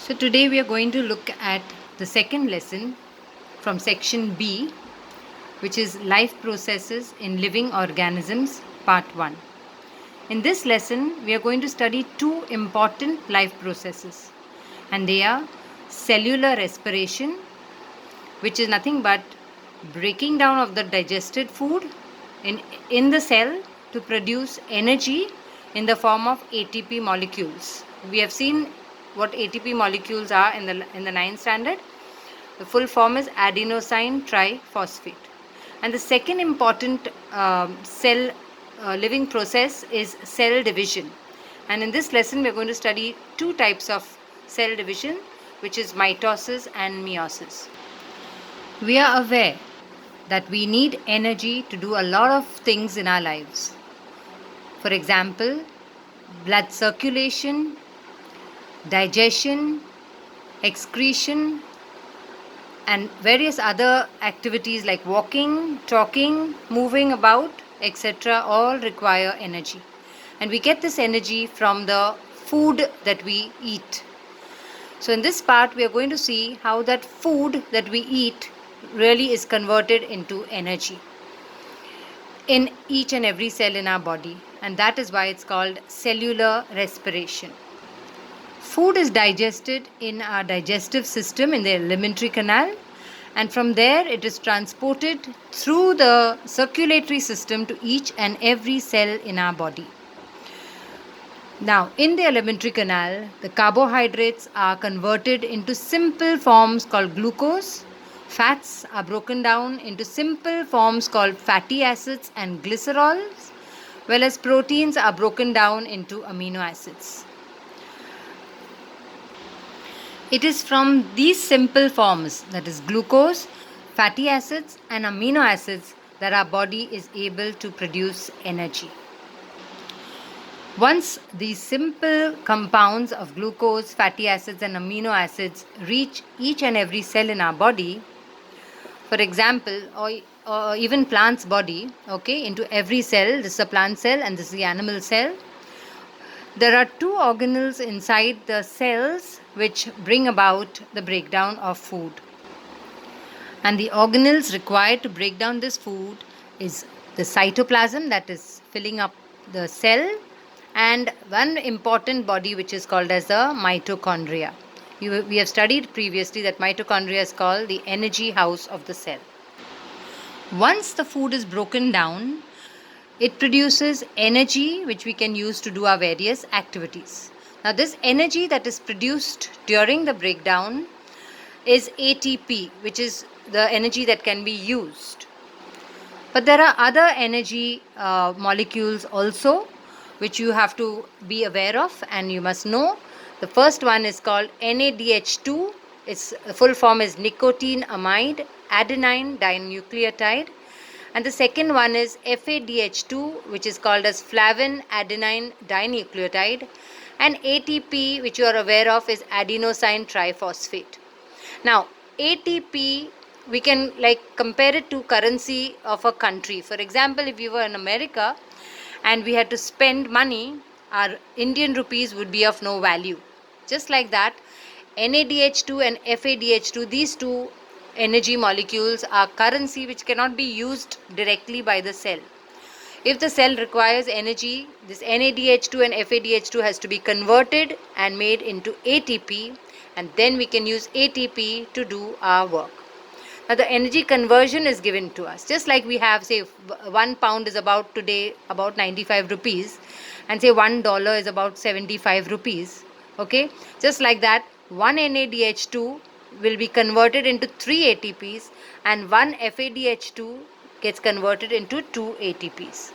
So today we are going to look at the second lesson from section B, which is life processes in living organisms, part 1. In this lesson, we are going to study two important life processes, and they are cellular respiration, which is nothing but breaking down of the digested food in the cell to produce energy in the form of ATP molecules. We have seen what ATP molecules are in the ninth standard. The full form is adenosine triphosphate. And the second important cell living process is cell division. And in this lesson, we are going to study two types of cell division, which is mitosis and meiosis. We are aware that we need energy to do a lot of things in our lives. For example, blood circulation, digestion, excretion, and various other activities like walking, talking, moving about, etc. all require energy. And we get this energy from the food that we eat. So in this part, we are going to see how that food that we eat really is converted into energy in each and every cell in our body. And that is why it's called cellular respiration. Food is digested in our digestive system in the alimentary canal, and from there it is transported through the circulatory system to each and every cell in our body. Now, in the alimentary canal, the carbohydrates are converted into simple forms called glucose. Fats are broken down into simple forms called fatty acids and glycerols, whereas proteins are broken down into amino acids. It is from these simple forms, that is glucose, fatty acids and amino acids, that our body is able to produce energy. Once these simple compounds of glucose, fatty acids and amino acids reach each and every cell in our body, for example, or even plant's body, into every cell, this is a plant cell and this is the animal cell. There are two organelles inside the cells which bring about the breakdown of food. And the organelles required to break down this food is the cytoplasm, that is filling up the cell, and one important body which is called as the mitochondria. We have studied previously that mitochondria is called the energy house of the cell. Once the food is broken down, it produces energy which we can use to do our various activities. Now, this energy that is produced during the breakdown is ATP, which is the energy that can be used. But there are other energy molecules also which you have to be aware of and you must know. The first one is called NADH2. Its full form is nicotinamide adenine dinucleotide. And the second one is FADH2, which is called as flavin adenine dinucleotide. And ATP, which you are aware of, is adenosine triphosphate. Now, ATP, we can compare it to currency of a country. For example, if you were in America and we had to spend money, our Indian rupees would be of no value. Just like that, NADH2 and FADH2, these two energy molecules are currency which cannot be used directly by the cell. If the cell requires energy, this NADH2 and FADH2 has to be converted and made into ATP, and then we can use ATP to do our work. Now, the energy conversion is given to us. Just like we have, say, 1 pound is about today about 95 rupees, and say $1 is about 75 rupees. Okay, just like that, 1 NADH2 will be converted into 3 ATPs and 1 FADH2 gets converted into 2 ATPs.